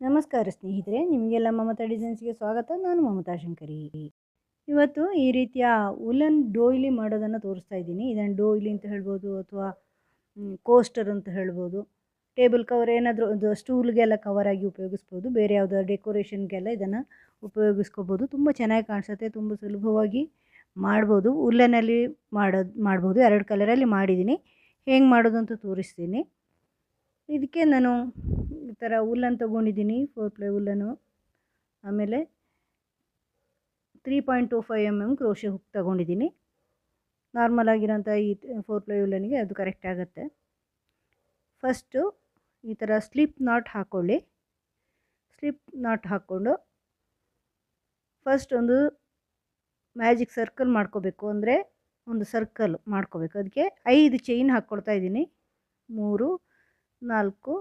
ನಮಸ್ಕಾರ ಸ್ನೇಹಿತರೆ, ನಿಮಗೆಲ್ಲ ಮಮತಾ ಡಿಸೈನ್ಸ್ಗೆ ಸ್ವಾಗತ. ನಾನು ಮಮತಾ ಶಂಕರಿ. ಇವತ್ತು ಈ ರೀತಿಯ ಉಲನ್ ಡೋಯ್ಲಿ ಮಾಡೋದನ್ನು ತೋರಿಸ್ತಾ ಇದ್ದೀನಿ. ಇದನ್ನು ಡೋಯ್ಲಿ ಅಂತ ಹೇಳ್ಬೋದು ಅಥವಾ ಕೋಸ್ಟರ್ ಅಂತ ಹೇಳ್ಬೋದು. ಟೇಬಲ್ ಕವರ್ ಏನಾದರೂ ಒಂದು ಸ್ಟೂಲ್ಗೆಲ್ಲ ಕವರಾಗಿ ಉಪಯೋಗಿಸ್ಬೋದು. ಬೇರೆ ಯಾವುದಾದ್ರು ಡೆಕೋರೇಷನ್ಗೆಲ್ಲ ಇದನ್ನು ಉಪಯೋಗಿಸ್ಕೋಬೋದು. ತುಂಬ ಚೆನ್ನಾಗಿ ಕಾಣಿಸುತ್ತೆ, ತುಂಬ ಸುಲಭವಾಗಿ ಮಾಡ್ಬೋದು. ಉಲ್ಲನಲ್ಲಿ ಮಾಡ್ಬೋದು. 2 ಕಲರಲ್ಲಿ ಮಾಡಿದ್ದೀನಿ. ಹೇಗೆ ಮಾಡೋದು ಅಂತ ತೋರಿಸ್ತೀನಿ. ಇದಕ್ಕೆ ನಾನು ಈ ಥರ ಉಲ್ಲನ್ ತೊಗೊಂಡಿದ್ದೀನಿ, 4 ಪ್ಲೈ ಉಲ್ಲನು. ಆಮೇಲೆ 3.25 mm ಕ್ರೋಶೆ ಹುಕ್ ತೊಗೊಂಡಿದ್ದೀನಿ. ನಾರ್ಮಲ್ ಆಗಿರೋಂಥ ಈ 4 ಪ್ಲೈ ಉಲ್ಲನಿಗೆ ಅದು ಕರೆಕ್ಟ್ ಆಗುತ್ತೆ. ಫಸ್ಟು ಈ ಥರ ಸ್ಲಿಪ್ ನಾಟ್ ಹಾಕ್ಕೊಳ್ಳಿ. ಸ್ಲಿಪ್ ನಾಟ್ ಹಾಕ್ಕೊಂಡು ಫಸ್ಟ್ ಒಂದು ಮ್ಯಾಜಿಕ್ ಸರ್ಕಲ್ ಮಾಡ್ಕೋಬೇಕು. ಅಂದರೆ ಒಂದು ಸರ್ಕಲ್ ಮಾಡ್ಕೋಬೇಕು. ಅದಕ್ಕೆ 5 ಚೈನ್ ಹಾಕ್ಕೊಳ್ತಾ ಇದ್ದೀನಿ. 3, 4,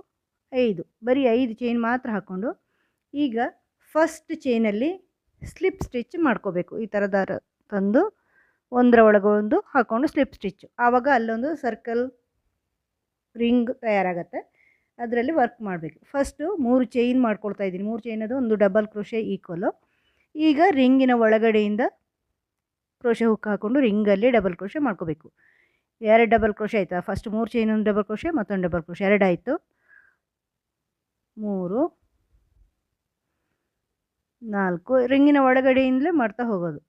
5, ಬರೀ 5 ಚೈನ್ ಮಾತ್ರ ಹಾಕ್ಕೊಂಡು ಈಗ ಫಸ್ಟ್ ಚೈನಲ್ಲಿ ಸ್ಲಿಪ್ ಸ್ಟಿಚ್ ಮಾಡ್ಕೋಬೇಕು. ಈ ಥರ ದಾರ ತಂದು ಒಂದರ ಒಳಗೆ ಒಂದು ಹಾಕ್ಕೊಂಡು ಸ್ಲಿಪ್ ಸ್ಟಿಚ್ಚು. ಆವಾಗ ಅಲ್ಲೊಂದು ಸರ್ಕಲ್ ರಿಂಗ್ ತಯಾರಾಗತ್ತೆ. ಅದರಲ್ಲಿ ವರ್ಕ್ ಮಾಡಬೇಕು. ಫಸ್ಟು 3 ಚೈನ್ ಮಾಡ್ಕೊಳ್ತಾ ಇದ್ದೀನಿ. 3 ಚೈನ್ ಅದು ಒಂದು ಡಬಲ್ ಕ್ರೋಶೆ ಈಕ್ವಲು. ಈಗ ರಿಂಗಿನ ಒಳಗಡೆಯಿಂದ ಕ್ರೋಶೆ ಹುಕ್ ಹಾಕ್ಕೊಂಡು ರಿಂಗಲ್ಲಿ ಡಬಲ್ ಕ್ರೋಶೆ ಮಾಡ್ಕೋಬೇಕು. 2 ಡಬಲ್ ಕ್ರೋಶೆ ಆಯಿತಾ? ಫಸ್ಟ್ 3 ಚೈನ್, ಒಂದು ಡಬಲ್ ಕ್ರೋಶೆ, ಮತ್ತೊಂದು ಡಬಲ್ ಕ್ರೋಶೆ, 2 ಆಯಿತು. 3, 4 ರಿಂಗಿನ ಒಳಗಡೆಯಿಂದಲೇ ಮಾಡ್ತಾ ಹೋಗೋದು.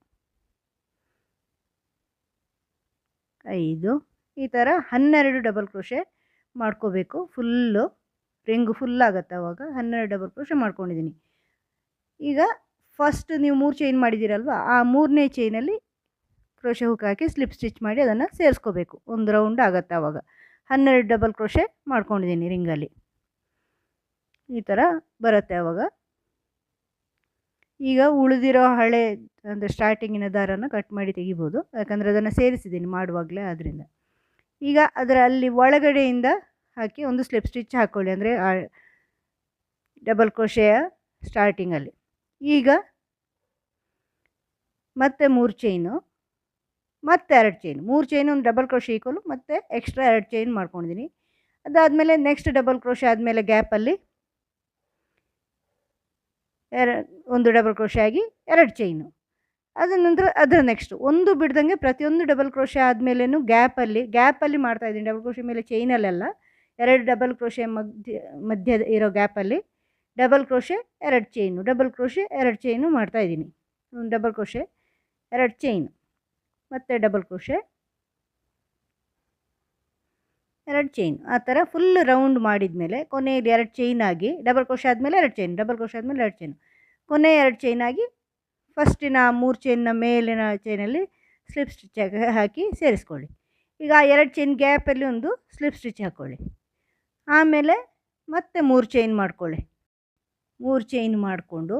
5 ಈ ಥರ 12 ಡಬಲ್ ಕ್ರೋಶೆ ಮಾಡ್ಕೋಬೇಕು. ಫುಲ್ಲು ರಿಂಗು ಫುಲ್ ಆಗುತ್ತೆ ಆವಾಗ. 12 ಡಬಲ್ ಕ್ರೋಶೆ ಮಾಡ್ಕೊಂಡಿದ್ದೀನಿ. ಈಗ ಫಸ್ಟ್ ನೀವು 3 ಚೈನ್ ಮಾಡಿದ್ದೀರಲ್ವ, ಆ 3ನೇ ಚೈನಲ್ಲಿ ಕ್ರೋಶೆ ಹುಕ್ ಹಾಕಿ ಸ್ಲಿಪ್ ಸ್ಟಿಚ್ ಮಾಡಿ ಅದನ್ನು ಸೇರಿಸ್ಕೋಬೇಕು. ಒಂದು ರೌಂಡ್ ಆಗುತ್ತೆ ಆವಾಗ. 12 ಡಬಲ್ ಕ್ರೋಶೆ ಮಾಡ್ಕೊಂಡಿದ್ದೀನಿ ರಿಂಗಲ್ಲಿ. ಈ ಥರ ಬರುತ್ತೆ ಆವಾಗ. ಈಗ ಉಳಿದಿರೋ ಹಳೆ ಅಂದರೆ ಸ್ಟಾರ್ಟಿಂಗಿನ ದಾರನ ಕಟ್ ಮಾಡಿ ತೆಗಿಬೋದು. ಯಾಕಂದರೆ ಅದನ್ನು ಸೇರಿಸಿದ್ದೀನಿ ಮಾಡುವಾಗಲೇ, ಆದ್ದರಿಂದ. ಈಗ ಅದರ ಅಲ್ಲಿ ಒಳಗಡೆಯಿಂದ ಹಾಕಿ ಒಂದು ಸ್ಲಿಪ್ ಸ್ಟಿಚ್ ಹಾಕ್ಕೊಳ್ಳಿ. ಅಂದರೆ ಡಬಲ್ ಕ್ರೋಶೆಯ ಸ್ಟಾರ್ಟಿಂಗಲ್ಲಿ. ಈಗ ಮತ್ತೆ 3 ಚೈನು, ಮತ್ತೆ 2 ಚೈನು. 3 ಚೈನು, ಒಂದು ಡಬಲ್ ಕ್ರೋಶೆ ಈಕ್ವಲು, ಮತ್ತು ಎಕ್ಸ್ಟ್ರಾ 2 ಚೈನ್ ಮಾಡ್ಕೊಂಡಿದ್ದೀನಿ. ಅದಾದಮೇಲೆ ನೆಕ್ಸ್ಟ್ ಡಬಲ್ ಕ್ರೋಶೆ ಆದಮೇಲೆ ಗ್ಯಾಪಲ್ಲಿ ಒಂದು ಡಬಲ್ ಕ್ರೋಶೆ ಆಗಿ 2 ಚೈನು. ಅದ ನಂತರ ಅದರ ನೆಕ್ಸ್ಟು ಒಂದು ಬಿಡ್ದಂಗೆ ಪ್ರತಿಯೊಂದು ಡಬಲ್ ಕ್ರೋಶೆ ಆದಮೇಲೇನು ಗ್ಯಾಪಲ್ಲಿ ಮಾಡ್ತಾಯಿದ್ದೀನಿ. ಡಬಲ್ ಕ್ರೋಶೆ ಮೇಲೆ ಚೈನಲ್ಲೆಲ್ಲ 2 ಡಬಲ್ ಕ್ರೋಶೆ ಮಧ್ಯ ಇರೋ ಗ್ಯಾಪಲ್ಲಿ double crochet 2 chain, double crochet 2 chain ಮಾಡ್ತಾಯಿದ್ದೀನಿ. ಒಂದು ಡಬಲ್ ಕ್ರೋಶೆ 2 ಚೈನು, ಮತ್ತು ಡಬಲ್ ಕ್ರೋಶೆ 2 ಚೈನು. ಆ ಥರ ಫುಲ್ ರೌಂಡ್ ಮಾಡಿದ ಮೇಲೆ ಕೊನೆಯಲ್ಲಿ 2 ಚೈನ್ ಆಗಿ ಡಬಲ್ ಕ್ರೋಶೆ ಆದಮೇಲೆ 2 ಚೈನು, ಡಬಲ್ ಕ್ರೋಶೆ ಆದಮೇಲೆ 2 ಚೈನು, ಕೊನೆ 2 ಚೈನ್ ಆಗಿ ಫಸ್ಟಿನ 3 ಚೈನ್ನ ಮೇಲಿನ ಚೈನಲ್ಲಿ ಸ್ಲಿಪ್ ಸ್ಟಿಚ್ ಹಾಕಿ ಸೇರಿಸ್ಕೊಳ್ಳಿ. ಈಗ ಆ 2 ಚೈನ್ ಗ್ಯಾಪಲ್ಲಿ ಒಂದು ಸ್ಲಿಪ್ ಸ್ಟಿಚ್ ಹಾಕ್ಕೊಳ್ಳಿ. ಆಮೇಲೆ ಮತ್ತೆ 3 ಚೈನ್ ಮಾಡ್ಕೊಳ್ಳಿ. 3 ಚೈನ್ ಮಾಡಿಕೊಂಡು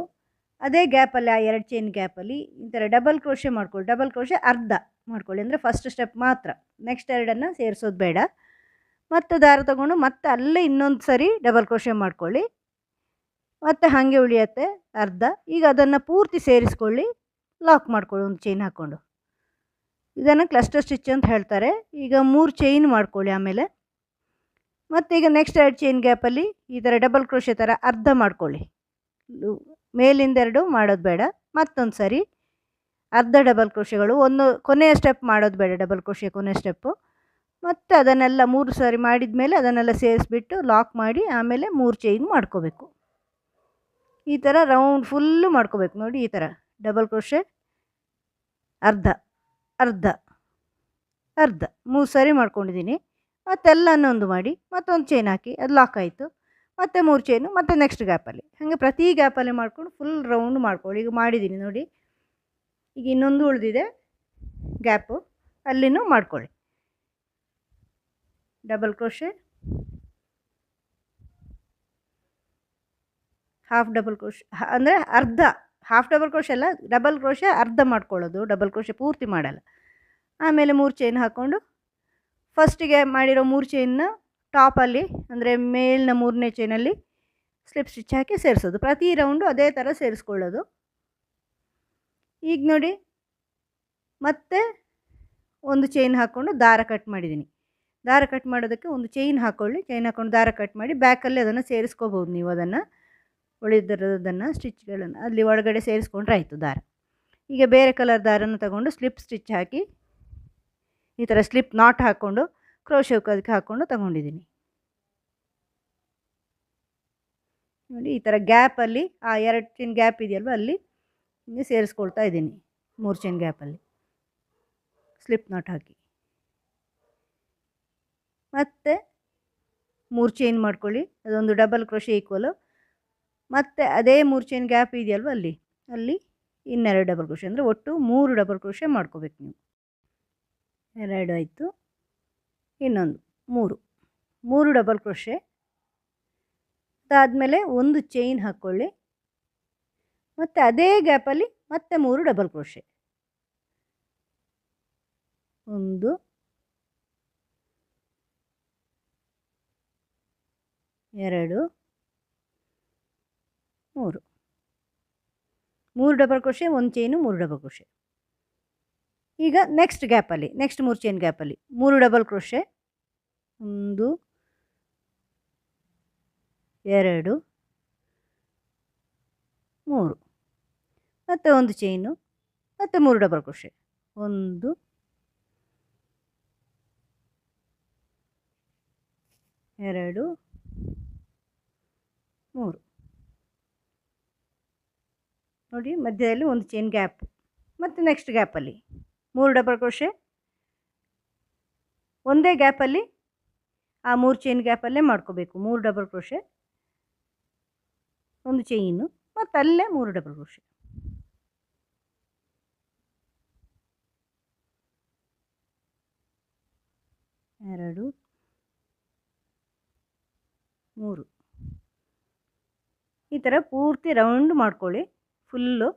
ಅದೇ ಗ್ಯಾಪಲ್ಲಿ, ಆ 2 ಚೈನ್ ಗ್ಯಾಪಲ್ಲಿ ಈ ಥರ ಡಬಲ್ ಕ್ರೋಶೆ ಮಾಡ್ಕೊಳ್ಳಿ. ಡಬಲ್ ಕ್ರೋಶೆ ಅರ್ಧ ಮಾಡ್ಕೊಳ್ಳಿ. ಅಂದರೆ ಫಸ್ಟ್ ಸ್ಟೆಪ್ ಮಾತ್ರ, ನೆಕ್ಸ್ಟ್ 2 ಸೇರಿಸೋದು ಬೇಡ. ಮತ್ತು ದಾರ ತಗೊಂಡು ಮತ್ತೆ ಅಲ್ಲೇ ಇನ್ನೊಂದು ಸರಿ ಡಬಲ್ ಕ್ರೋಶೆ ಮಾಡ್ಕೊಳ್ಳಿ. ಮತ್ತು ಹಾಗೆ ಉಳಿಯುತ್ತೆ ಅರ್ಧ. ಈಗ ಅದನ್ನು ಪೂರ್ತಿ ಸೇರಿಸ್ಕೊಳ್ಳಿ, ಲಾಕ್ ಮಾಡ್ಕೊಳ್ಳಿ ಒಂದು ಚೈನ್ ಹಾಕ್ಕೊಂಡು. ಇದನ್ನು ಕ್ಲಸ್ಟರ್ ಸ್ಟಿಚ್ ಅಂತ ಹೇಳ್ತಾರೆ. ಈಗ 3 ಚೈನ್ ಮಾಡ್ಕೊಳ್ಳಿ. ಆಮೇಲೆ ಮತ್ತು ಈಗ ನೆಕ್ಸ್ಟ್ 2 ಚೈನ್ ಗ್ಯಾಪಲ್ಲಿ ಈ ಥರ ಡಬಲ್ ಕ್ರೋಶೆ ಥರ ಅರ್ಧ ಮಾಡ್ಕೊಳ್ಳಿ. ಮೇಲಿಂದ 2 ಮಾಡೋದು ಬೇಡ. ಮತ್ತೊಂದು ಸರಿ ಅರ್ಧ ಡಬಲ್ ಕ್ರೋಶೆಗಳು, ಒಂದು ಕೊನೆಯ ಸ್ಟೆಪ್ ಮಾಡೋದು ಬೇಡ, ಡಬಲ್ ಕ್ರೋಶೆ ಕೊನೆಯ ಸ್ಟೆಪ್ಪು. ಮತ್ತು ಅದನ್ನೆಲ್ಲ 3 ಸಾರಿ ಮಾಡಿದ ಮೇಲೆ ಅದನ್ನೆಲ್ಲ ಸೇರಿಸ್ಬಿಟ್ಟು ಲಾಕ್ ಮಾಡಿ ಆಮೇಲೆ 3 ಚೈನ್ ಮಾಡ್ಕೋಬೇಕು. ಈ ಥರ ರೌಂಡ್ ಫುಲ್ಲು ಮಾಡ್ಕೋಬೇಕು. ನೋಡಿ, ಈ ಥರ ಡಬಲ್ ಕ್ರೋಶೆ ಅರ್ಧ ಅರ್ಧ ಅರ್ಧ 3 ಸಾರಿ ಮಾಡ್ಕೊಂಡಿದ್ದೀನಿ. ಮತ್ತೆಲ್ಲನೂ ಒಂದು ಮಾಡಿ ಮತ್ತೊಂದು ಚೈನ್ ಹಾಕಿ ಅದು ಲಾಕ್ ಆಯಿತು. ಮತ್ತು 3 ಚೈನು, ಮತ್ತು ನೆಕ್ಸ್ಟ್ ಗ್ಯಾಪಲ್ಲಿ, ಹಾಗೆ ಪ್ರತಿ ಗ್ಯಾಪಲ್ಲಿ ಮಾಡ್ಕೊಂಡು ಫುಲ್ ರೌಂಡ್ ಮಾಡ್ಕೊಳ್ಳಿ. ಈಗ ಮಾಡಿದ್ದೀನಿ ನೋಡಿ. ಈಗ ಇನ್ನೊಂದು ಉಳಿದಿದೆ ಗ್ಯಾಪು, ಅಲ್ಲಿನೂ ಮಾಡ್ಕೊಳ್ಳಿ. Double crochet, half double crochet, ಅಂದರೆ ಅರ್ಧ, ಹಾಫ್ ಡಬಲ್ ಕ್ರೋಶೆ ಅಲ್ಲ, ಡಬಲ್ ಕ್ರೋಶೆ ಅರ್ಧ ಮಾಡ್ಕೊಳ್ಳೋದು, ಡಬಲ್ ಕ್ರೋಶೆ ಪೂರ್ತಿ ಮಾಡಲ್ಲ. ಆಮೇಲೆ 3 ಚೈನ್ ಹಾಕ್ಕೊಂಡು ಫಸ್ಟಿಗೆ ಮಾಡಿರೋ 3 ಚೈನ್ನ ಟಾಪಲ್ಲಿ, ಅಂದರೆ ಮೇಲಿನ 3ನೇ ಚೈನಲ್ಲಿ ಸ್ಲಿಪ್ ಸ್ಟಿಚ್ ಹಾಕಿ ಸೇರಿಸೋದು. ಪ್ರತಿ ರೌಂಡು ಅದೇ ಥರ ಸೇರಿಸ್ಕೊಳ್ಳೋದು. ಈಗ ನೋಡಿ, ಮತ್ತೆ ಒಂದು ಚೈನ್ ಹಾಕ್ಕೊಂಡು ದಾರ ಕಟ್ ಮಾಡಿದ್ದೀನಿ. ದಾರ ಕಟ್ ಮಾಡೋದಕ್ಕೆ ಒಂದು ಚೈನ್ ಹಾಕ್ಕೊಳ್ಳಿ. ಚೈನ್ ಹಾಕ್ಕೊಂಡು ದಾರ ಕಟ್ ಮಾಡಿ ಬ್ಯಾಕಲ್ಲಿ ಅದನ್ನು ಸೇರಿಸ್ಕೋಬೋದು ನೀವು. ಅದನ್ನು ಉಳಿದಿರೋದನ್ನು ಸ್ಟಿಚ್ಗಳನ್ನು ಅಲ್ಲಿ ಒಳಗಡೆ ಸೇರಿಸ್ಕೊಂಡ್ರೆ ಆಯಿತು ದಾರ. ಈಗ ಬೇರೆ ಕಲರ್ ದಾರನ ತಗೊಂಡು ಸ್ಲಿಪ್ ಸ್ಟಿಚ್ ಹಾಕಿ ಈ ಥರ ಸ್ಲಿಪ್ ನಾಟ್ ಹಾಕ್ಕೊಂಡು ಕ್ರೋಶೆ ಅದಕ್ಕೆ ಹಾಕ್ಕೊಂಡು ತಗೊಂಡಿದ್ದೀನಿ ನೋಡಿ. ಈ ಥರ ಗ್ಯಾಪಲ್ಲಿ ಆ 2 ಚೈನ್ ಗ್ಯಾಪ್ ಇದೆಯಲ್ವ ಅಲ್ಲಿ ಹಿಂಗೆ ಸೇರಿಸ್ಕೊಳ್ತಾ ಇದ್ದೀನಿ. 3 ಚೈನ್ ಗ್ಯಾಪಲ್ಲಿ ಸ್ಲಿಪ್ ನಾಟ್ ಹಾಕಿ ಮತ್ತು 3 ಚೈನ್ ಮಾಡ್ಕೊಳ್ಳಿ. ಅದೊಂದು ಡಬಲ್ ಕ್ರೋಶೆ ಈಕ್ವಲು. ಮತ್ತು ಅದೇ 3 ಚೈನ್ ಗ್ಯಾಪ್ ಇದೆಯಲ್ವ ಅಲ್ಲಿ ಇನ್ನೆರಡು ಡಬಲ್ ಕ್ರೋಶೆ, ಅಂದರೆ ಒಟ್ಟು 3 ಡಬಲ್ ಕ್ರೋಶೆ ಮಾಡ್ಕೋಬೇಕು ನೀವು. 2 ಆಯಿತು, ಇನ್ನೊಂದು 3 ಡಬಲ್ ಕ್ರೋಶೆ. ಅದಾದಮೇಲೆ ಒಂದು ಚೈನ್ ಹಾಕ್ಕೊಳ್ಳಿ ಮತ್ತು ಅದೇ ಗ್ಯಾಪಲ್ಲಿ ಮತ್ತೆ 3 ಡಬಲ್ ಕ್ರೋಶೆ. 1 2 3 ಡಬಲ್ ಕ್ರೋಶೆ, ಒಂದು ಚೈನು 3 ಡಬಲ್ ಕ್ರೋಶೆ. ಈಗ ನೆಕ್ಸ್ಟ್ ಗ್ಯಾಪಲ್ಲಿ ನೆಕ್ಸ್ಟ್ 3 ಚೈನ್ ಗ್ಯಾಪಲ್ಲಿ 3 ಡಬಲ್ ಕ್ರೋಶೆ, 1 2 3 ಮತ್ತು ಒಂದು ಚೈನು ಮತ್ತು 3 ಡಬಲ್ ಕ್ರೋಶೆ, 1 2 3 ನೋಡಿ. ಮಧ್ಯದಲ್ಲಿ ಒಂದು ಚೈನ್ ಗ್ಯಾಪ್ ಮತ್ತು ನೆಕ್ಸ್ಟ್ ಗ್ಯಾಪಲ್ಲಿ 3 ಡಬಲ್ ಕ್ರೋಶೆ. ಒಂದೇ ಗ್ಯಾಪಲ್ಲಿ ಆ 3 ಚೈನ್ ಗ್ಯಾಪಲ್ಲೇ ಮಾಡ್ಕೋಬೇಕು. 3 ಡಬಲ್ ಕ್ರೋಶೆ, ಒಂದು ಚೈನು ಮತ್ತು ಅಲ್ಲೇ 3 ಡಬಲ್ ಕ್ರೋಶೆ. 2 3 ಈ ಥರ ಪೂರ್ತಿ ರೌಂಡ್ ಮಾಡ್ಕೊಳ್ಳಿ ಫುಲ್ಲು.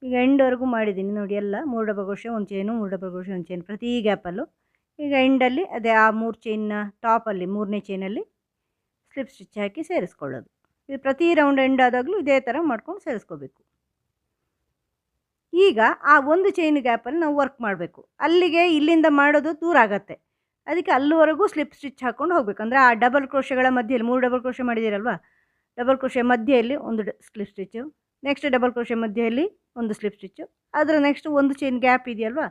ಈಗ ಎಂಡ್ವರೆಗೂ ಮಾಡಿದ್ದೀನಿ ನೋಡಿ. ಎಲ್ಲ 3 ಡಬಲ್ ಕ್ರೋಶೆ, ಒಂದು ಚೈನು, 3 ಡಬಲ್ ಕ್ರೋಶೆ, ಒಂದು ಚೈನ್ ಪ್ರತಿ ಗ್ಯಾಪಲ್ಲೂ. ಈಗ ಎಂಡಲ್ಲಿ ಅದೇ ಆ 3 ಚೈನ್ನ ಟಾಪಲ್ಲಿ 3ನೇ ಚೈನಲ್ಲಿ ಸ್ಲಿಪ್ ಸ್ಟಿಚ್ ಹಾಕಿ ಸೇರಿಸ್ಕೊಳ್ಳೋದು. ಇದು ಪ್ರತಿ ರೌಂಡ್ ಎಂಡ್ ಆದಾಗಲೂ ಇದೇ ಥರ ಮಾಡ್ಕೊಂಡು ಸೇರಿಸ್ಕೋಬೇಕು. ಈಗ ಆ ಒಂದು ಚೈನ್ ಗ್ಯಾಪಲ್ಲಿ ನಾವು ವರ್ಕ್ ಮಾಡಬೇಕು. ಅಲ್ಲಿಗೆ ಇಲ್ಲಿಂದ ಮಾಡೋದು ದೂರ ಆಗತ್ತೆ, ಅದಕ್ಕೆ ಅಲ್ಲಿವರೆಗೂ ಸ್ಲಿಪ್ ಸ್ಟಿಚ್ ಹಾಕ್ಕೊಂಡು ಹೋಗಬೇಕು. ಅಂದರೆ ಆ ಡಬಲ್ ಕ್ರೋಶೆಗಳ ಮಧ್ಯೆಯಲ್ಲಿ 3 ಡಬಲ್ ಕ್ರೋಶೆ ಮಾಡಿದ್ದೀರಲ್ವ, ಡಬಲ್ ಕ್ರೋಶೆ ಮಧ್ಯೆಯಲ್ಲಿ ಒಂದು slip stitch, next double crochet ಮಧ್ಯೆಯಲ್ಲಿ ಒಂದು ಸ್ಲಿಪ್ ಸ್ಟಿಚ್ಚು, ಅದರ ನೆಕ್ಸ್ಟ್ ಒಂದು ಚೈನ್ ಗ್ಯಾಪ್ ಇದೆಯಲ್ವ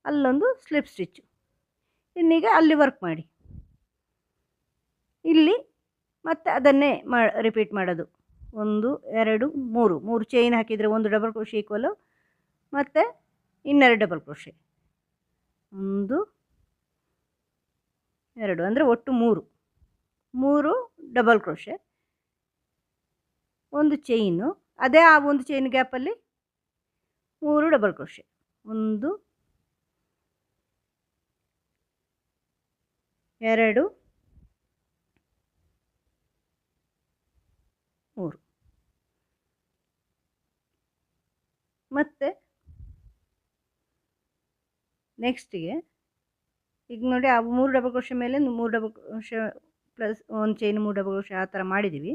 ಅಲ್ಲೊಂದು ಸ್ಲಿಪ್ ಸ್ಟಿಚ್ಚು. ಇನ್ನೀಗ ಅಲ್ಲಿ ವರ್ಕ್ ಮಾಡಿ. ಇಲ್ಲಿ ಮತ್ತೆ ಅದನ್ನೇ ರಿಪೀಟ್ ಮಾಡೋದು. 1 2 3 ಚೈನ್ ಹಾಕಿದರೆ ಒಂದು ಡಬಲ್ ಕ್ರೋಶೆ ಈಕ್ವಲು ಮತ್ತು ಇನ್ನೆರಡು ಡಬಲ್ ಕ್ರೋಶೆ, 1 2 ಅಂದರೆ ಒಟ್ಟು 3 ಡಬಲ್ ಕ್ರೋಶೆ, ಒಂದು ಚೈನು, ಅದೇ ಆ ಒಂದು ಚೈನ್ ಗ್ಯಾಪಲ್ಲಿ 3 ಡಬಲ್ ಕ್ರೋಶೆ, 1 2 3 ಮತ್ತು ನೆಕ್ಸ್ಟಿಗೆ ಈಗ ನೋಡಿ ಆ 3 ಡಬಲ್ ಕ್ರೋಶೆ ಮೇಲೆ 3 ಡಬಲ್ ಕ್ರೋಶೆ ಪ್ಲಸ್ ಒಂದು ಚೈನ್ 3 ಡಬಲ್ ಕ್ರೋಶೆ ಆ ಥರ ಮಾಡಿದ್ದೀವಿ.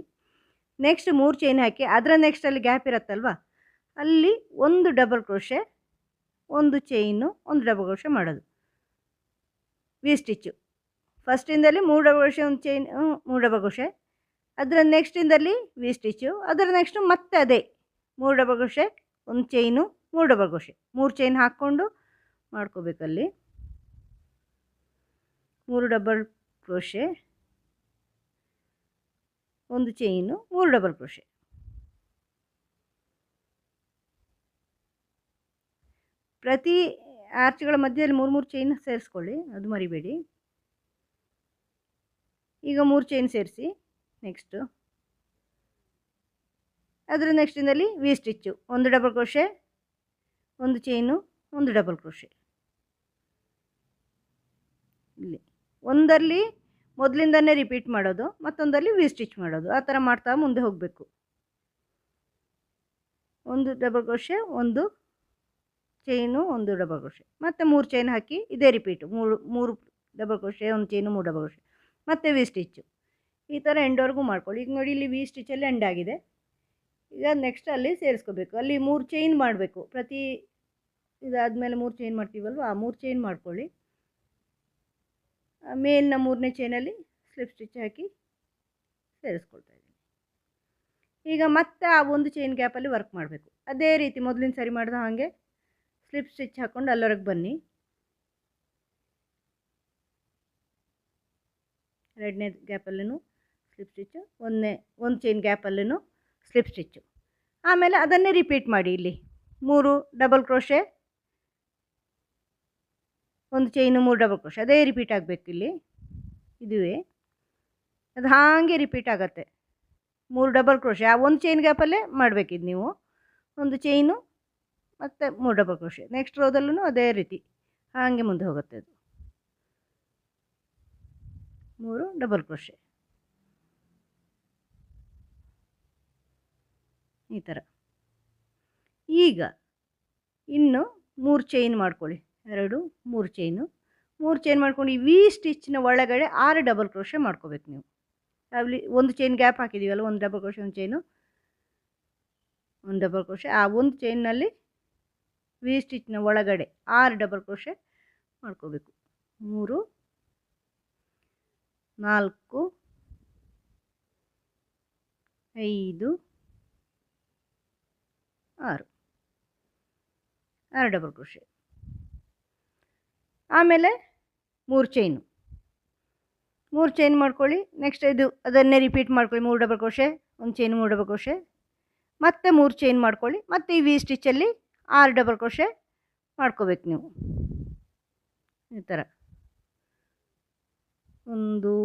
ನೆಕ್ಸ್ಟ್ 3 ಚೈನ್ ಹಾಕಿ ಅದರ ನೆಕ್ಸ್ಟಲ್ಲಿ ಗ್ಯಾಪ್ ಇರುತ್ತಲ್ವ ಅಲ್ಲಿ ಒಂದು ಡಬಲ್ ಕ್ರೋಶೆ, ಒಂದು ಚೈನು, ಒಂದು ಡಬಲ್ ಕ್ರೋಶೆ ಮಾಡೋದು. ವಿ ಸ್ಟಿಚ್ಚು ಫಸ್ಟಿಂದಲ್ಲಿ 3 ಡಬಲ್ ಕ್ರೋಶೆ, ಒಂದು ಚೈನ್, 3 ಡಬಲ್ ಕ್ರೋಶೆ, ಅದರ ನೆಕ್ಸ್ಟಿಂದಲ್ಲಿ ವಿ ಸ್ಟಿಚ್ಚು, ಅದರ ನೆಕ್ಸ್ಟು ಮತ್ತೆ ಅದೇ 3 ಡಬಲ್ ಕ್ರೋಶೆ, ಒಂದು ಚೈನು, 3 ಡಬಲ್ ಕ್ರೋಶೆ, 3 ಚೈನ್ ಹಾಕ್ಕೊಂಡು ಮಾಡ್ಕೋಬೇಕಲ್ಲಿ. 3 ಡಬಲ್ ಕ್ರೋಶೆ, ಒಂದು ಚೈನು, 3 ಡಬಲ್ ಕ್ರೋಶೆ. ಪ್ರತಿ ಆರ್ಚ್ಗಳ ಮಧ್ಯದಲ್ಲಿ 3 ಚೈನ್ ಸೇರಿಸ್ಕೊಳ್ಳಿ, ಅದು ಮರಿಬೇಡಿ. ಈಗ 3 ಚೈನ್ ಸೇರಿಸಿ ನೆಕ್ಸ್ಟು ಅದರ ನೆಕ್ಸ್ಟಿಂದಲ್ಲಿ ವಿ ಸ್ಟಿಚ್ಚು, ಒಂದು ಡಬಲ್ ಕ್ರೋಶೆ, ಒಂದು ಚೈನು, ಒಂದು ಡಬಲ್ ಕ್ರೋಶೆ. ಇಲ್ಲಿ ಒಂದಲ್ಲಿ ಮೊದಲಿಂದನೇ ರಿಪೀಟ್ ಮಾಡೋದು, ಮತ್ತೊಂದಲ್ಲಿ ವಿ ಸ್ಟಿಚ್ ಮಾಡೋದು, ಆ ಥರ ಮಾಡ್ತಾ ಮುಂದೆ ಹೋಗಬೇಕು. ಒಂದು ಡಬಲ್ ಕ್ರೋಶೆ, ಒಂದು ಚೈನು, ಒಂದು ಡಬಲ್ ಕ್ರೋಶೆ, ಮತ್ತು 3 ಚೈನ್ ಹಾಕಿ ಇದೇ ರಿಪೀಟು. 3 ಡಬಲ್ ಕ್ರೋಶೆ, ಒಂದು ಚೈನು, 3 ಡಬಲ್ ಕ್ರೋಶೆ, ಮತ್ತು ವಿ ಸ್ಟಿಚ್ಚು. ಈ ಥರ ಎಂಡ್ವರೆಗೂ ಮಾಡ್ಕೊಳ್ಳಿ. ಈಗ ನೋಡಿ ಇಲ್ಲಿ ವಿ ಸ್ಟಿಚ್ಚಲ್ಲಿ ಎಂಡ್ ಆಗಿದೆ. ಈಗ ನೆಕ್ಸ್ಟ್ ಅಲ್ಲಿ ಸೇರಿಸ್ಕೋಬೇಕು. ಅಲ್ಲಿ 3 ಚೈನ್ ಮಾಡಬೇಕು. ಪ್ರತಿ ಇದಾದಮೇಲೆ 3 ಚೈನ್ ಮಾಡ್ತೀವಲ್ವ, ಆ 3 ಚೈನ್ ಮಾಡ್ಕೊಳ್ಳಿ. ಮೇಲಿನ 3ನೇ ಚೈನಲ್ಲಿ ಸ್ಲಿಪ್ ಸ್ಟಿಚ್ ಹಾಕಿ ಸೇರಿಸ್ಕೊಳ್ತಾ ಇದ್ದೀನಿ. ಈಗ ಮತ್ತೆ ಆ ಒಂದು ಚೈನ್ ಗ್ಯಾಪಲ್ಲಿ ವರ್ಕ್ ಮಾಡಬೇಕು. ಅದೇ ರೀತಿ ಮೊದಲಿನ ಸರಿ ಮಾಡಿದ ಹಾಗೆ ಸ್ಲಿಪ್ ಸ್ಟಿಚ್ ಹಾಕ್ಕೊಂಡು ಅಲ್ಲಿವರೆಗೆ ಬನ್ನಿ. ಎರಡನೇ ಗ್ಯಾಪಲ್ಲೂ ಸ್ಲಿಪ್ ಸ್ಟಿಚ್ಚು, ಒಂದು ಚೈನ್ ಗ್ಯಾಪಲ್ಲೂ ಸ್ಲಿಪ್ ಸ್ಟಿಚ್ಚು. ಆಮೇಲೆ ಅದನ್ನೇ ರಿಪೀಟ್ ಮಾಡಿ. ಇಲ್ಲಿ 3 ಡಬಲ್ ಕ್ರೋಶೆ, ಒಂದು ಚೈನು, 3 ಡಬಲ್ ಕ್ರೋಶೆ, ಅದೇ ರಿಪೀಟ್ ಆಗಬೇಕು. ಇಲ್ಲಿ ಇದುವೇ ಅದು ಹಾಗೆ ರಿಪೀಟ್ ಆಗುತ್ತೆ. 3 ಡಬಲ್ ಕ್ರೋಶೆ ಆ ಒಂದು ಚೈನ್ ಗ್ಯಾಪಲ್ಲೇ ಮಾಡಬೇಕಿದ್ದು ನೀವು. ಒಂದು ಚೈನು ಮತ್ತು 3 ಡಬಲ್ ಕ್ರೋಶೆ. ನೆಕ್ಸ್ಟ್ ರೋದಲ್ಲೂ ಅದೇ ರೀತಿ ಹಾಗೆ ಮುಂದೆ ಹೋಗುತ್ತೆ. ಅದು 3 ಡಬಲ್ ಕ್ರೋಶೆ ಈ ಥರ. ಈಗ ಇನ್ನು 3 ಚೈನ್ ಮಾಡ್ಕೊಳ್ಳಿ. 2 3 ಚೈನು, 3 ಚೈನ್ ಮಾಡ್ಕೊಂಡು ಈ ವಿ ಸ್ಟಿಚ್ನ ಒಳಗಡೆ 6 ಡಬಲ್ ಕ್ರೋಶೆ ಮಾಡ್ಕೋಬೇಕು ನೀವು. ಅಲ್ಲಿ ಒಂದು ಚೈನ್ ಗ್ಯಾಪ್ ಹಾಕಿದ್ದೀವಲ್ಲ, ಒಂದು ಡಬಲ್ ಕ್ರೋಶೆ, ಒಂದು ಚೈನು, ಒಂದು ಡಬಲ್ ಕ್ರೋಶೆ. ಆ ಒಂದು ಚೈನ್ನಲ್ಲಿ ವಿ ಸ್ಟಿಚ್ನ ಒಳಗಡೆ 6 ಡಬಲ್ ಕ್ರೋಶೆ ಮಾಡ್ಕೋಬೇಕು. 3 4 5 6 ಡಬಲ್ ಕ್ರೋಶೆ. ಆಮೇಲೆ 3 ಚೈನು, 3 ಚೈನ್ ಮಾಡ್ಕೊಳ್ಳಿ. ನೆಕ್ಸ್ಟ್ ಇದು ಅದನ್ನೇ ರಿಪೀಟ್ ಮಾಡ್ಕೊಳ್ಳಿ. 3 ಡಬಲ್ ಕ್ರೋಶೆ, ಒಂದು ಚೈನು, 3 ಡಬಲ್ ಕ್ರೋಶೆ, ಮತ್ತೆ 3 ಚೈನ್ ಮಾಡ್ಕೊಳ್ಳಿ. ಮತ್ತು ಈ ವಿ ಸ್ಟಿಚ್ಚಲ್ಲಿ 6 ಡಬಲ್ ಕ್ರೋಶೆ ಮಾಡ್ಕೋಬೇಕು ನೀವು ಈ ಥರ. 1 2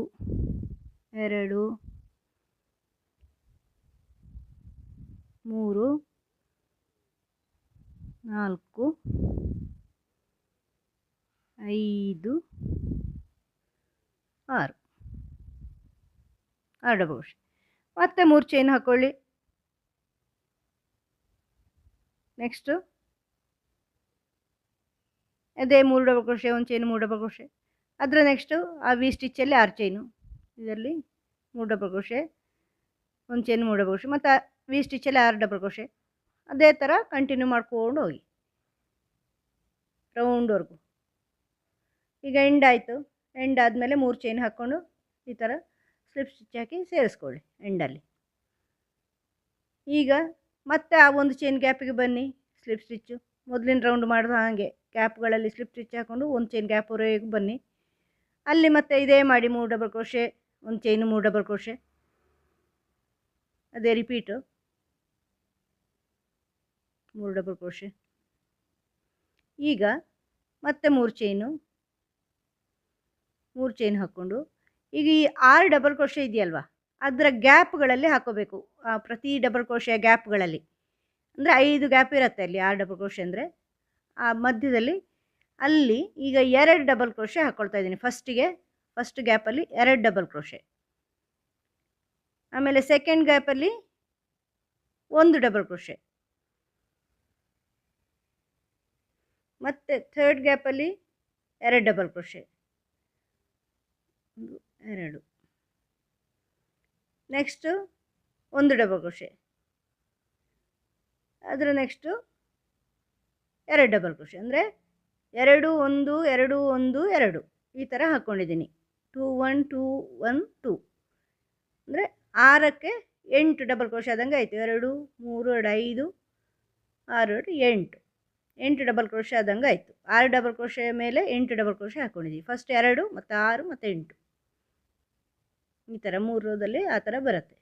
3 4 5 6 ಡಬಲ್ ಕ್ರೋಶೆ. ಮತ್ತೆ 3 ಚೈನ್ ಹಾಕ್ಕೊಳ್ಳಿ. ನೆಕ್ಸ್ಟು ಅದೇ 3 ಡಬಲ್ ಕ್ರೋಶೆ, ಒಂದು ಚೈನು, 3 ಡಬಲ್ ಕ್ರೋಶೆ. ಅದರ ನೆಕ್ಸ್ಟು ಆ ವಿ ಸ್ಟಿಚ್ಚಲ್ಲಿ 6 ಚೈನು, ಇದರಲ್ಲಿ 3 ಡಬಲ್ ಕ್ರೋಶೆ, ಒಂದು ಚೈನು, 3 ಡಬಲ್ ಕ್ರೋಶೆ, ಮತ್ತು ವಿ ಸ್ಟಿಚ್ಚಲ್ಲಿ 6 ಡಬಲ್ ಕ್ರೋಶೆ. ಅದೇ ಥರ ಕಂಟಿನ್ಯೂ ಮಾಡ್ಕೊಂಡು ಹೋಗಿ ರೌಂಡ್ವರೆಗೂ. ಈಗ ಎಂಡ್ ಆಯಿತು. ಎಂಡ್ ಆದಮೇಲೆ 3 ಚೈನ್ ಹಾಕ್ಕೊಂಡು ಈ ಥರ ಸ್ಲಿಪ್ ಸ್ಟಿಚ್ ಹಾಕಿ ಸೇರಿಸ್ಕೊಳ್ಳಿ ಎಂಡಲ್ಲಿ. ಈಗ ಮತ್ತೆ ಆ ಒಂದು ಚೈನ್ ಗ್ಯಾಪಿಗೆ ಬನ್ನಿ. ಸ್ಲಿಪ್ ಸ್ಟಿಚ್ಚು ಮೊದಲಿನ ರೌಂಡ್ ಮಾಡಿದ ಹಾಗೆ ಗ್ಯಾಪ್ಗಳಲ್ಲಿ ಸ್ಲಿಪ್ ಸ್ಟಿಚ್ ಹಾಕ್ಕೊಂಡು ಒಂದು ಚೈನ್ ಗ್ಯಾಪ್ವರೆಗೂ ಬನ್ನಿ. ಅಲ್ಲಿ ಮತ್ತೆ ಇದೇ ಮಾಡಿ 3 ಡಬಲ್ ಕ್ರೋಶೆ, ಒಂದು ಚೈನು, 3 ಡಬಲ್ ಕ್ರೋಶೆ, ಅದೇ ರಿಪೀಟು. 3 double crochet. ಈಗ ಮತ್ತೆ 3 ಚೈನು, 3 ಚೈನ್ ಹಾಕ್ಕೊಂಡು ಈಗ ಈ 6 ಡಬಲ್ ಕ್ರೋಶೆ ಇದೆಯಲ್ವ, ಅದರ ಗ್ಯಾಪ್ಗಳಲ್ಲಿ ಹಾಕ್ಕೋಬೇಕು. ಪ್ರತಿ ಡಬಲ್ ಕ್ರೋಶೆಯ ಗ್ಯಾಪ್ಗಳಲ್ಲಿ, ಅಂದರೆ 5 ಗ್ಯಾಪ್ ಇರುತ್ತೆ ಅಲ್ಲಿ. 6 ಡಬಲ್ ಕ್ರೋಶೆ ಅಂದರೆ ಆ ಮಧ್ಯದಲ್ಲಿ ಅಲ್ಲಿ ಈಗ 2 ಡಬಲ್ ಕ್ರೋಶೆ ಹಾಕ್ಕೊಳ್ತಾ ಇದ್ದೀನಿ. ಫಸ್ಟ್ ಗ್ಯಾಪಲ್ಲಿ 2 ಡಬಲ್ ಕ್ರೋಶೆ, ಆಮೇಲೆ ಸೆಕೆಂಡ್ ಗ್ಯಾಪಲ್ಲಿ 1 ಡಬಲ್ ಕ್ರೋಶೆ, ಮತ್ತು ಥರ್ಡ್ ಗ್ಯಾಪಲ್ಲಿ 2 double crochet, 2. Next 1 double crochet, ಅದರ ನೆಕ್ಸ್ಟು 2 ಡಬಲ್ ಕ್ರೋಶೆ, ಅಂದರೆ 2 1 2 1 2 ಈ ಥರ ಹಾಕ್ಕೊಂಡಿದ್ದೀನಿ. 2 1 2 1 2 ಅಂದರೆ 6ಕ್ಕೆ 8 ಡಬಲ್ ಕ್ರೋಶೆ ಆದಂಗೆ ಆಯಿತು. 2 3 2 5 6 8 8 ಡಬಲ್ ಕ್ರೋಶೆ ಆದಂಗೆ ಆಯಿತು. 6 ಡಬಲ್ ಕ್ರೋಶೆ ಮೇಲೆ 8 ಡಬಲ್ ಕ್ರೋಶೆ ಹಾಕ್ಕೊಂಡಿದ್ದೀವಿ. ಫಸ್ಟ್ 2 ಮತ್ತು 6 ಮತ್ತು 8 ಈ ಥರ 3 ರೋದಲ್ಲಿ ಆ ಥರ ಬರುತ್ತೆ.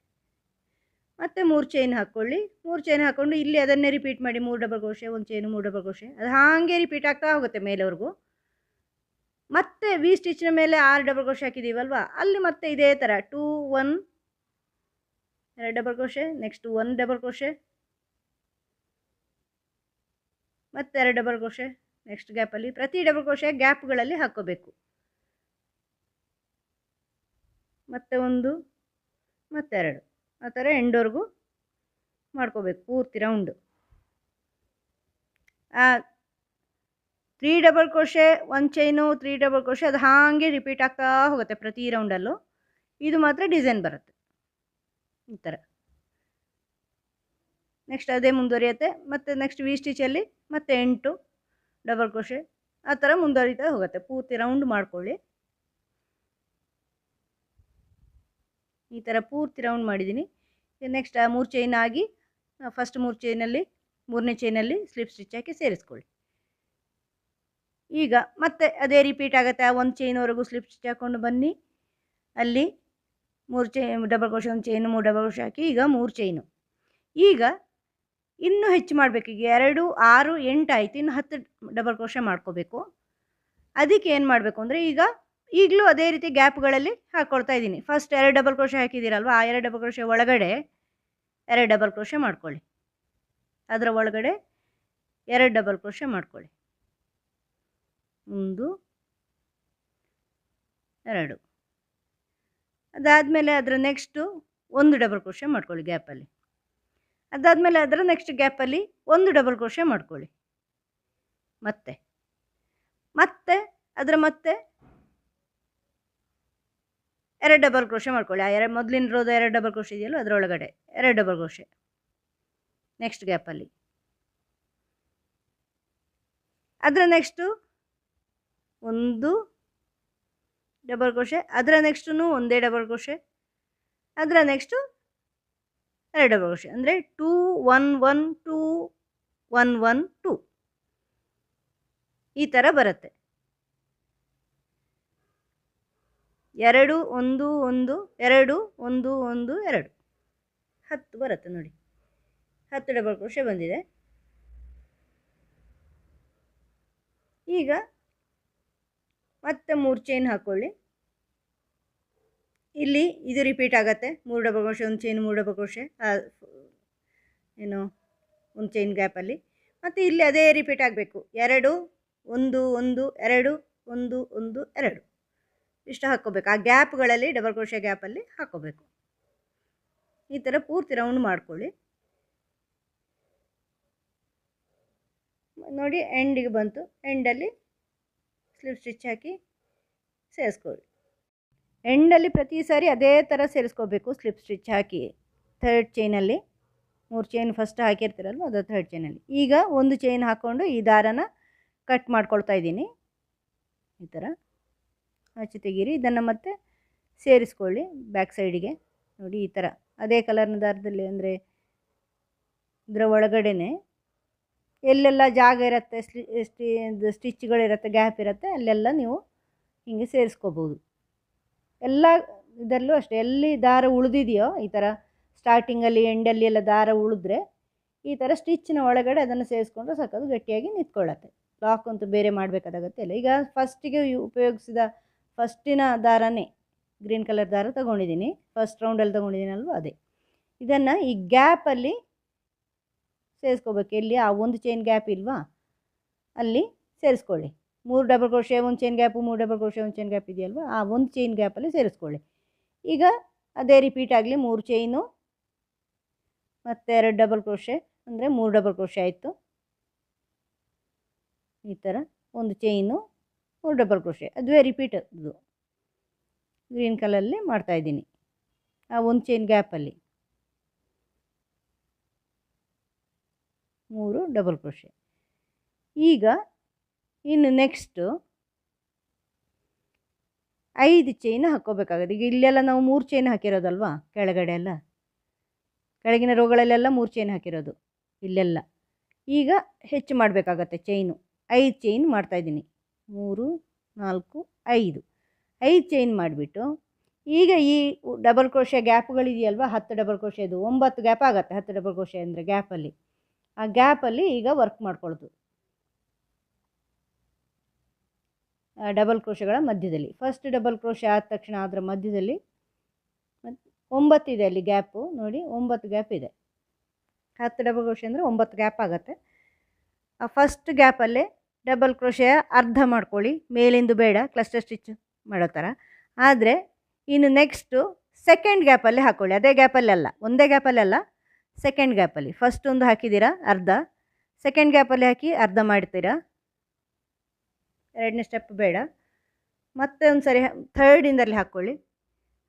ಮತ್ತು 3 ಚೈನ್ ಹಾಕ್ಕೊಳ್ಳಿ. 3 ಚೈನ್ ಹಾಕ್ಕೊಂಡು ಇಲ್ಲಿ ಅದನ್ನೇ ರಿಪೀಟ್ ಮಾಡಿ. 3 ಡಬಲ್ ಕ್ರೋಶೆ, ಒಂದು ಚೈನು, 3 ಡಬಲ್ ಕ್ರೋಶೆ, ಅದು ಹಾಗೆ ರಿಪೀಟ್ ಆಗ್ತಾ ಹೋಗುತ್ತೆ ಮೇಲೆವರೆಗೂ. ಮತ್ತೆ ವಿ ಸ್ಟಿಚ್ನ ಮೇಲೆ 6 ಡಬಲ್ ಕ್ರೋಶೆ ಹಾಕಿದ್ದೀವಲ್ವ, ಅಲ್ಲಿ ಮತ್ತೆ ಇದೇ ಥರ 2 1 2 double crochet, next 1 double crochet, ಮತ್ತು 2 ಡಬಲ್ ಕ್ರೋಶೆ ನೆಕ್ಸ್ಟ್ ಗ್ಯಾಪಲ್ಲಿ. ಪ್ರತಿ ಡಬಲ್ ಕ್ರೋಶೆ ಗ್ಯಾಪ್ಗಳಲ್ಲಿ ಹಾಕ್ಕೋಬೇಕು. ಮತ್ತು 1 ಮತ್ತು 2 ಆ ಥರ ಎಂಡ್ವರೆಗೂ ಮಾಡ್ಕೋಬೇಕು ಪೂರ್ತಿ round. 3 double crochet, 1 chain, 3 double crochet, ಅದು ಹಾಗೆ ರಿಪೀಟ್ ಆಗ್ತಾ ಹೋಗುತ್ತೆ ಪ್ರತಿ ರೌಂಡಲ್ಲೂ. ಇದು ಮಾತ್ರ ಡಿಸೈನ್ ಬರುತ್ತೆ ಈ ಥರ. ನೆಕ್ಸ್ಟ್ ಅದೇ ಮುಂದುವರಿಯುತ್ತೆ. ಮತ್ತು ನೆಕ್ಸ್ಟ್ ವಿ ಸ್ಟಿಚಲ್ಲಿ ಮತ್ತೆ 8 ಡಬಲ್ ಕ್ರೋಶೆ ಆ ಥರ ಮುಂದುವರಿತಾ ಹೋಗುತ್ತೆ. ಪೂರ್ತಿ ರೌಂಡ್ ಮಾಡ್ಕೊಳ್ಳಿ. ಈ ಥರ ಪೂರ್ತಿ ರೌಂಡ್ ಮಾಡಿದ್ದೀನಿ. ನೆಕ್ಸ್ಟ್ 3 ಚೈನ್ ಆಗಿ ಫಸ್ಟ್ 3 ಚೈನಲ್ಲಿ 3ನೇ ಚೈನಲ್ಲಿ ಸ್ಲಿಪ್ ಸ್ಟಿಚ್ ಹಾಕಿ ಸೇರಿಸ್ಕೊಳ್ಳಿ. ಈಗ ಮತ್ತೆ ಅದೇ ರಿಪೀಟ್ ಆಗುತ್ತೆ. ಆ 1 ಚೈನ್ವರೆಗೂ ಸ್ಲಿಪ್ ಸ್ಟಿಚ್ ಹಾಕ್ಕೊಂಡು ಬನ್ನಿ. ಅಲ್ಲಿ 3 double crochet, 1 chain, 3 double crochet ಹಾಕಿ ಈಗ 3 ಚೈನು. ಈಗ ಇನ್ನೂ ಹೆಚ್ಚು ಮಾಡಬೇಕು. ಈಗ 2, 6, 8 ಆಯಿತು. ಇನ್ನು 10 ಡಬಲ್ ಕ್ರೋಶೆ ಮಾಡ್ಕೋಬೇಕು. ಅದಕ್ಕೆ ಏನು ಮಾಡಬೇಕು ಅಂದರೆ ಈಗಲೂ ಅದೇ ರೀತಿ ಗ್ಯಾಪ್ಗಳಲ್ಲಿ ಹಾಕ್ಕೊಳ್ತಾ ಇದ್ದೀನಿ. ಫಸ್ಟ್ 2 ಡಬಲ್ ಕ್ರೋಶೆ ಹಾಕಿದ್ದೀರಲ್ವ, ಆ 2 ಡಬಲ್ ಕ್ರೋಶೆ ಒಳಗಡೆ 2 ಡಬಲ್ ಕ್ರೋಶೆ ಮಾಡ್ಕೊಳ್ಳಿ. ಅದರ ಒಳಗಡೆ 2 ಡಬಲ್ ಕ್ರೋಶೆ ಮಾಡ್ಕೊಳ್ಳಿ. 1, 2. ಅದಾದಮೇಲೆ ಅದರ ನೆಕ್ಸ್ಟು 1 ಡಬಲ್ ಕ್ರೋಶೆ ಮಾಡ್ಕೊಳ್ಳಿ ಗ್ಯಾಪಲ್ಲಿ. ಅದಾದಮೇಲೆ ಅದರ ನೆಕ್ಸ್ಟ್ ಗ್ಯಾಪಲ್ಲಿ 1 ಡಬಲ್ ಕ್ರೋಶೆ ಮಾಡ್ಕೊಳ್ಳಿ. ಮತ್ತೆ ಅದರ ಮತ್ತೆ 2 ಡಬಲ್ ಕ್ರೋಶೆ ಮಾಡ್ಕೊಳ್ಳಿ. ಆ ಮೊದಲಿನ ರೋದ 2 ಡಬಲ್ ಕ್ರೋಶೆ ಇದೆಯಲ್ಲ ಅದರೊಳಗಡೆ 2 ಡಬಲ್ ಕ್ರೋಶೆ ನೆಕ್ಸ್ಟ್ ಗ್ಯಾಪಲ್ಲಿ. ಅದರ ನೆಕ್ಸ್ಟು 1 ಡಬಲ್ ಕ್ರೋಶೆ, ಅದರ ನೆಕ್ಸ್ಟು 1 ಡಬಲ್ ಕ್ರೋಶೆ, ಅದರ ನೆಕ್ಸ್ಟು 2 ಡಬಲ್ ಕ್ರೋಶೆ. ಅಂದರೆ 2 1 1 2 1 1 2 ಈ ಥರ ಬರುತ್ತೆ. 2 1 1 2 1 1 2 10 ಬರುತ್ತೆ ನೋಡಿ. 10 ಡಬಲ್ ಕ್ರೋಶೆ ಬಂದಿದೆ. ಈಗ ಮತ್ತೆ 3 ಚೈನ್ ಹಾಕ್ಕೊಳ್ಳಿ. ಇಲ್ಲಿ ಇದು ರಿಪೀಟ್ ಆಗುತ್ತೆ. 3 double crochet, 1 chain, 3 double crochet, ಏನು 1 ಚೈನ್ ಗ್ಯಾಪಲ್ಲಿ. ಮತ್ತು ಇಲ್ಲಿ ಅದೇ ರಿಪೀಟ್ ಆಗಬೇಕು. 2 1 1 2 1 1 2 ಇಷ್ಟು ಹಾಕ್ಕೋಬೇಕು. ಆ ಗ್ಯಾಪ್ಗಳಲ್ಲಿ ಡಬಲ್ ಕ್ರೋಶೆ ಗ್ಯಾಪಲ್ಲಿ ಹಾಕ್ಕೋಬೇಕು. ಈ ಥರ ಪೂರ್ತಿ ರೌಂಡ್ ಮಾಡ್ಕೊಳ್ಳಿ. ನೋಡಿ ಎಂಡಿಗೆ ಬಂತು. ಎಂಡಲ್ಲಿ ಸ್ಲಿಪ್ ಸ್ಟಿಚ್ ಹಾಕಿ ಸೇರಿಸ್ಕೊಳ್ಳಿ. ಎಂಡಲ್ಲಿ ಪ್ರತಿ ಸಾರಿ ಅದೇ ಥರ ಸೇರಿಸ್ಕೋಬೇಕು ಸ್ಲಿಪ್ ಸ್ಟಿಚ್ ಹಾಕಿ. 3rd ಚೈನಲ್ಲಿ 3 ಚೈನ್ ಫಸ್ಟ್ ಹಾಕಿರ್ತೀರಲ್ವ ಅದು 3rd ಚೈನಲ್ಲಿ. ಈಗ 1 ಚೈನ್ ಹಾಕ್ಕೊಂಡು ಈ ದಾರನ ಕಟ್ ಮಾಡ್ಕೊಳ್ತಾ ಇದ್ದೀನಿ. ಈ ಥರ ಆಚೆ ತೆಗೀರಿ. ಇದನ್ನು ಮತ್ತೆ ಸೇರಿಸ್ಕೊಳ್ಳಿ ಬ್ಯಾಕ್ ಸೈಡಿಗೆ. ನೋಡಿ ಈ ಥರ ಅದೇ ಕಲರ್ನ ದಾರದಲ್ಲಿ, ಅಂದರೆ ಇದರ ಒಳಗಡೆನೆ ಎಲ್ಲೆಲ್ಲ ಜಾಗ ಇರುತ್ತೆ, ಸ್ಟಿಚ್ಗಳಿರುತ್ತೆ, ಗ್ಯಾಪ್ ಇರುತ್ತೆ, ಅಲ್ಲೆಲ್ಲ ನೀವು ಹೀಗೆ ಸೇರಿಸ್ಕೋಬೋದು. ಎಲ್ಲ ಇದರಲ್ಲೂ ಅಷ್ಟೇ, ಎಲ್ಲಿ ದಾರ ಉಳಿದಿದೆಯೋ ಈ ಥರ ಸ್ಟಾರ್ಟಿಂಗಲ್ಲಿ ಎಂಡಲ್ಲಿ ಎಲ್ಲ ದಾರ ಉಳಿದ್ರೆ ಈ ಥರ ಸ್ಟಿಚ್ನ ಒಳಗಡೆ ಅದನ್ನು ಸೇರಿಸ್ಕೊಂಡ್ರೆ ಸಾಕದು ಗಟ್ಟಿಯಾಗಿ ನಿಂತ್ಕೊಳ್ಳುತ್ತೆ. ಲಾಕ್ ಅಂತೂ ಬೇರೆ ಮಾಡಬೇಕಾದಾಗತ್ತೆ ಇಲ್ಲ. ಈಗ ಫಸ್ಟಿಗೆ ಉಪಯೋಗಿಸಿದ ಫಸ್ಟಿನ ದಾರನೇ ಗ್ರೀನ್ ಕಲರ್ ದಾರ ತೊಗೊಂಡಿದ್ದೀನಿ, ಫಸ್ಟ್ ರೌಂಡಲ್ಲಿ ತೊಗೊಂಡಿದ್ದೀನಲ್ವ ಅದೇ. ಇದನ್ನು ಈ ಗ್ಯಾಪಲ್ಲಿ ಸೇರಿಸ್ಕೋಬೇಕು. ಎಲ್ಲಿ ಆ 1 ಚೈನ್ ಗ್ಯಾಪ್ ಇಲ್ವಾ ಅಲ್ಲಿ ಸೇರಿಸ್ಕೊಳ್ಳಿ. 3 double crochet, 1 chain gap, 3 double crochet, 1 chain gap ಇದೆಯಲ್ವ, ಆ 1 ಚೈನ್ ಗ್ಯಾಪಲ್ಲಿ ಸೇರಿಸ್ಕೊಳ್ಳಿ. ಈಗ ಅದೇ ರಿಪೀಟ್ ಆಗಲಿ. 3 ಚೈನು ಮತ್ತು 2 ಡಬಲ್ ಕ್ರೋಶೆ, ಅಂದರೆ 3 ಡಬಲ್ ಕ್ರೋಶೆ ಆಯಿತು. ಈ ಥರ 1 ಚೈನು, 3 ಡಬಲ್ ಕ್ರೋಶೆ, ಅದುವೇ ರಿಪೀಟ್. ಅದು ಗ್ರೀನ್ ಕಲರಲ್ಲಿ ಮಾಡ್ತಾಯಿದ್ದೀನಿ. ಆ 1 ಚೈನ್ ಗ್ಯಾಪಲ್ಲಿ 3 ಡಬಲ್ ಕ್ರೋಶೆ. ಈಗ ಇನ್ನು ನೆಕ್ಸ್ಟು 5 ಚೈನ್ ಹಾಕ್ಕೋಬೇಕಾಗುತ್ತೆ. ಈಗ ಇಲ್ಲೆಲ್ಲ ನಾವು 3 ಚೈನ್ ಹಾಕಿರೋದಲ್ವಾ, ಕೆಳಗಡೆ ಎಲ್ಲ ಕೆಳಗಿನ ರೋಗಳಲ್ಲೆಲ್ಲ 3 ಚೈನ್ ಹಾಕಿರೋದು ಇಲ್ಲೆಲ್ಲ. ಈಗ ಹೆಚ್ಚು ಮಾಡಬೇಕಾಗತ್ತೆ ಚೈನು. 5 ಚೈನ್ ಮಾಡ್ತಾಯಿದ್ದೀನಿ. 3 4 5 5 ಚೈನ್ ಮಾಡಿಬಿಟ್ಟು ಈಗ ಈ ಡಬಲ್ ಕ್ರೋಶೆ ಗ್ಯಾಪ್ಗಳಿದೆಯಲ್ವ, 10 ಡಬಲ್ ಕ್ರೋಶೆದು 9 ಗ್ಯಾಪ್ ಆಗುತ್ತೆ. 10 ಡಬಲ್ ಕ್ರೋಶೆ ಅಂದರೆ ಗ್ಯಾಪಲ್ಲಿ, ಆ ಗ್ಯಾಪಲ್ಲಿ ಈಗ ವರ್ಕ್ ಮಾಡ್ಕೊಳ್ಳೋದು. ಡಬಲ್ ಕ್ರೋಶೆಗಳ ಮಧ್ಯದಲ್ಲಿ ಫಸ್ಟ್ ಡಬಲ್ ಕ್ರೋಶೆ ಆದ ತಕ್ಷಣ ಅದರ ಮಧ್ಯದಲ್ಲಿ 9 ಇದೆ ಅಲ್ಲಿ ಗ್ಯಾಪು. ನೋಡಿ 9 ಗ್ಯಾಪ್ ಇದೆ. 10 ಡಬಲ್ ಕ್ರೋಶೆ ಅಂದರೆ 9 ಗ್ಯಾಪ್ ಆಗುತ್ತೆ. ಆ ಫಸ್ಟ್ ಗ್ಯಾಪಲ್ಲೇ ಡಬಲ್ ಕ್ರೋಶೆಯ ಅರ್ಧ ಮಾಡ್ಕೊಳ್ಳಿ, ಮೇಲಿಂದು ಬೇಡ, ಕ್ಲಸ್ಟರ್ ಸ್ಟಿಚ್ ಮಾಡೋ ಥರ. ಆದರೆ ಇನ್ನು ನೆಕ್ಸ್ಟು ಸೆಕೆಂಡ್ ಗ್ಯಾಪಲ್ಲಿ ಹಾಕ್ಕೊಳ್ಳಿ. ಅದೇ ಗ್ಯಾಪಲ್ಲೆಲ್ಲ, ಒಂದೇ ಗ್ಯಾಪಲ್ಲೆಲ್ಲ, ಸೆಕೆಂಡ್ ಗ್ಯಾಪಲ್ಲಿ. ಫಸ್ಟ್ ಒಂದು ಹಾಕಿದ್ದೀರಾ ಅರ್ಧ, ಸೆಕೆಂಡ್ ಗ್ಯಾಪಲ್ಲಿ ಹಾಕಿ ಅರ್ಧ ಮಾಡ್ತೀರಾ. 2ನೇ ಸ್ಟೆಪ್ ಬೇಡ. ಮತ್ತೆ ಒಂದು ಸರಿ 3ರ್ಡಿಂದಲ್ಲಿ ಹಾಕ್ಕೊಳ್ಳಿ,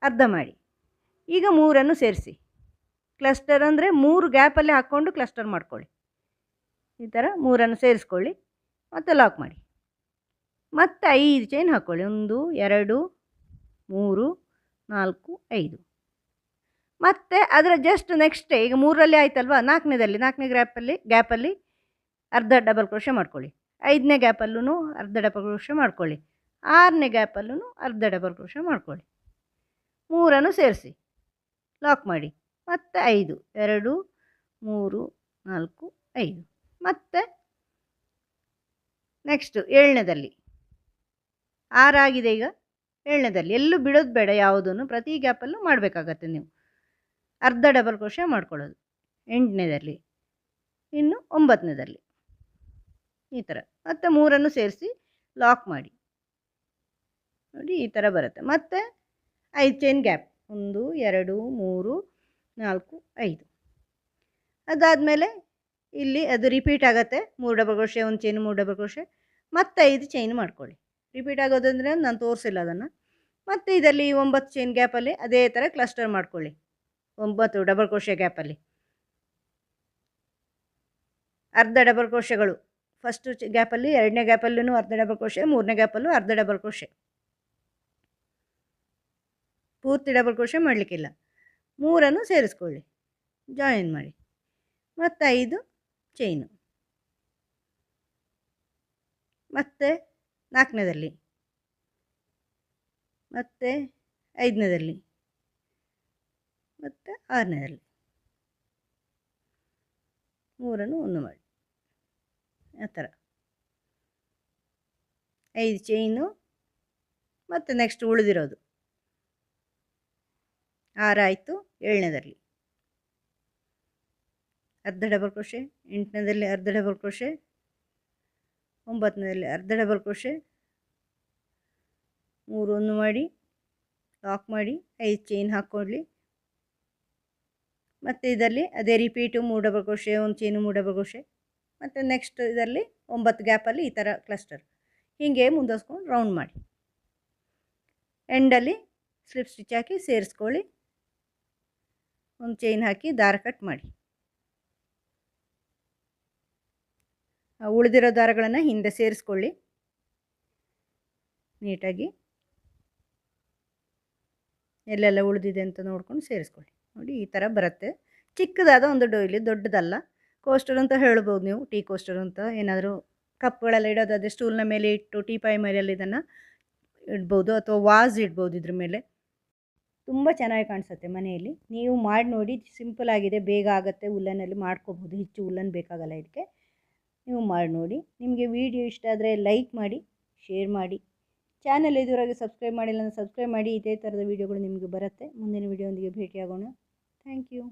ಅರ್ಧ ಮಾಡಿ. ಈಗ 3ಅನ್ನು ಸೇರಿಸಿ. ಕ್ಲಸ್ಟರ್ ಅಂದರೆ 3 ಗ್ಯಾಪಲ್ಲಿ ಹಾಕ್ಕೊಂಡು ಕ್ಲಸ್ಟರ್ ಮಾಡ್ಕೊಳ್ಳಿ. ಈ ಥರ 3ಅನ್ನು ಸೇರಿಸ್ಕೊಳ್ಳಿ, ಮತ್ತು ಲಾಕ್ ಮಾಡಿ. ಮತ್ತು 5 ಚೈನ್ ಹಾಕ್ಕೊಳ್ಳಿ. 1 2 3 4 5 ಮತ್ತು ಅದರ ಜಸ್ಟ್ ನೆಕ್ಸ್ಟ್ ಈಗ 3ರಲ್ಲಿ ಆಯ್ತಲ್ವಾ, 4ನೇ ಗ್ಯಾಪಲ್ಲಿ ಅರ್ಧ ಡಬಲ್ ಕ್ರೋಶೆ ಮಾಡ್ಕೊಳ್ಳಿ. 5ನೇ ಗ್ಯಾಪಲ್ಲೂ ಅರ್ಧ ಡಬಲ್ ಕ್ರೋಶೆ ಮಾಡ್ಕೊಳ್ಳಿ. 6ನೇ ಗ್ಯಾಪಲ್ಲೂ ಅರ್ಧ ಡಬಲ್ ಕ್ರೋಶೆ ಮಾಡ್ಕೊಳ್ಳಿ. 3 ಸೇರಿಸಿ ಲಾಕ್ ಮಾಡಿ. ಮತ್ತು 5 2 3 4 5. ಮತ್ತು ನೆಕ್ಸ್ಟು 7ನೇದಲ್ಲಿ 6 ಆಗಿದೆ. ಈಗ 7ನೇದಲ್ಲಿ ಎಲ್ಲೂ ಬಿಡೋದು ಬೇಡ, ಯಾವುದನ್ನು ಪ್ರತಿ ಗ್ಯಾಪಲ್ಲೂ ಮಾಡಬೇಕಾಗತ್ತೆ ನೀವು. ಅರ್ಧ ಡಬಲ್ ಕ್ರೋಶೆ ಮಾಡ್ಕೊಳ್ಳೋದು 8ನೇದಲ್ಲಿ, ಇನ್ನು 9ನೇದಲ್ಲಿ ಈ ಥರ. ಮತ್ತು 3 ಸೇರಿಸಿ ಲಾಕ್ ಮಾಡಿ. ನೋಡಿ ಈ ಥರ ಬರುತ್ತೆ. ಮತ್ತು 5 ಚೈನ್ ಗ್ಯಾಪ್ 1 2 3 4 5. ಅದಾದಮೇಲೆ ಇಲ್ಲಿ ಅದು ರಿಪೀಟ್ ಆಗುತ್ತೆ. 3 double crochet, 1 chain, 3 double crochet, ಮತ್ತು 5 ಚೈನ್ ಮಾಡ್ಕೊಳ್ಳಿ. ರಿಪೀಟ್ ಆಗೋದಂದರೆ ನಾನು ತೋರಿಸಿಲ್ಲ ಅದನ್ನು. ಮತ್ತು ಇದರಲ್ಲಿ 9 ಚೈನ್ ಗ್ಯಾಪಲ್ಲಿ ಅದೇ ಥರ ಕ್ಲಸ್ಟರ್ ಮಾಡ್ಕೊಳ್ಳಿ. 9 ಡಬಲ್ ಕ್ರೋಶೆ ಗ್ಯಾಪಲ್ಲಿ ಅರ್ಧ ಡಬಲ್ ಕ್ರೋಶೆಗಳು. ಫಸ್ಟು ಗ್ಯಾಪಲ್ಲಿ, 2ನೇ ಗ್ಯಾಪಲ್ಲೂ ಅರ್ಧ ಡಬಲ್ ಕ್ರೋಶೆ, 3ನೇ ಗ್ಯಾಪಲ್ಲೂ ಅರ್ಧ ಡಬಲ್ ಕ್ರೋಶೆ. ಪೂರ್ತಿ ಡಬಲ್ ಕ್ರೋಶೆ ಮಾಡಲಿಕ್ಕಿಲ್ಲ. 3 ಸೇರಿಸ್ಕೊಳ್ಳಿ, ಜಾಯಿನ್ ಮಾಡಿ. ಮತ್ತು 5 ಚೈನು. ಮತ್ತು 4ನೇದಲ್ಲಿ, ಮತ್ತು 5ನೇದಲ್ಲಿ, ಮತ್ತು 6ನೇದಲ್ಲಿ 3 1 ಮಾಡಿ. ಆ ಥರ 5 ಚೈನು. ಮತ್ತು ನೆಕ್ಸ್ಟ್ ಉಳಿದಿರೋದು 6 ಆಯಿತು. 7ನೇದಲ್ಲಿ ಅರ್ಧ ಡಬಲ್ ಕ್ರೋಶೆ, 8ನೇದಲ್ಲಿ ಅರ್ಧ ಡಬಲ್ ಕ್ರೋಶೆ, 9ನೇದಲ್ಲಿ ಅರ್ಧ ಡಬಲ್ ಕ್ರೋಶೆ, 3 1 ಮಾಡಿ ಲಾಕ್ ಮಾಡಿ 5 ಚೈನ್ ಹಾಕ್ಕೊಳ್ಳಿ. ಮತ್ತು ಇದರಲ್ಲಿ ಅದೇ repeat 3 double crochet, 1 chain, 3 double crochet. ಮತ್ತು ನೆಕ್ಸ್ಟ್ ಇದರಲ್ಲಿ 9 ಗ್ಯಾಪಲ್ಲಿ ಈ ಥರ ಕ್ಲಸ್ಟರ್ ಹೀಗೆ ಮುಂದುವರ್ಸ್ಕೊಂಡು ರೌಂಡ್ ಮಾಡಿ. ಎಂಡಲ್ಲಿ ಸ್ಲಿಪ್ ಸ್ಟಿಚ್ ಹಾಕಿ ಸೇರಿಸ್ಕೊಳ್ಳಿ. 1 ಚೈನ್ ಹಾಕಿ ದಾರ ಕಟ್ ಮಾಡಿ. ಉಳಿದಿರೋ ದಾರಗಳನ್ನು ಹಿಂದೆ ಸೇರಿಸ್ಕೊಳ್ಳಿ ನೀಟಾಗಿ. ಎಲ್ಲೆಲ್ಲ ಉಳಿದಿದೆ ಅಂತ ನೋಡ್ಕೊಂಡು ಸೇರಿಸ್ಕೊಳ್ಳಿ. ನೋಡಿ ಈ ಥರ ಬರುತ್ತೆ. ಚಿಕ್ಕದಾದ ಒಂದು ಡೊಯ್ಲಿ, ದೊಡ್ಡದಲ್ಲ. ಕೋಸ್ಟರ್ ಅಂತ ಹೇಳ್ಬೋದು ನೀವು, ಟೀ ಕೋಸ್ಟರ್ ಅಂತ. ಏನಾದರೂ ಕಪ್ಗಳೆಲ್ಲ ಇಡೋದಾದರೆ ಸ್ಟೂಲ್ನ ಮೇಲೆ ಇಟ್ಟು ಟೀಪಾಯ್ ಮೇಲೆಲ್ಲ ಇದನ್ನು ಇಡ್ಬೋದು, ಅಥವಾ ವಾಸ್ ಇಡ್ಬೋದು ಇದ್ರ ಮೇಲೆ. ತುಂಬ ಚೆನ್ನಾಗಿ ಕಾಣಿಸುತ್ತೆ ಮನೆಯಲ್ಲಿ. ನೀವು ಮಾಡಿ ನೋಡಿ, ಸಿಂಪಲ್ ಆಗಿದೆ, ಬೇಗ ಆಗುತ್ತೆ. ಉಲ್ಲನಲ್ಲಿ ಮಾಡ್ಕೋಬೋದು, ಹೆಚ್ಚು ಉಲ್ಲನ್ ಬೇಕಾಗಲ್ಲ ಇದಕ್ಕೆ. ನೀವು ಮಾಡಿ ನೋಡಿ. ನಿಮಗೆ ವಿಡಿಯೋ ಇಷ್ಟ ಆದರೆ ಲೈಕ್ ಮಾಡಿ, ಶೇರ್ ಮಾಡಿ. ಚಾನಲ್ ಇದುವರೆಗೆ ಸಬ್ಸ್ಕ್ರೈಬ್ ಮಾಡಿಲ್ಲ ಅಂದರೆ ಸಬ್ಸ್ಕ್ರೈಬ್ ಮಾಡಿ. ಇದೇ ಥರದ ವೀಡಿಯೋಗಳು ನಿಮಗೆ ಬರುತ್ತೆ. ಮುಂದಿನ ವೀಡಿಯೋದೊಂದಿಗೆ ಭೇಟಿಯಾಗೋಣ. Thank you.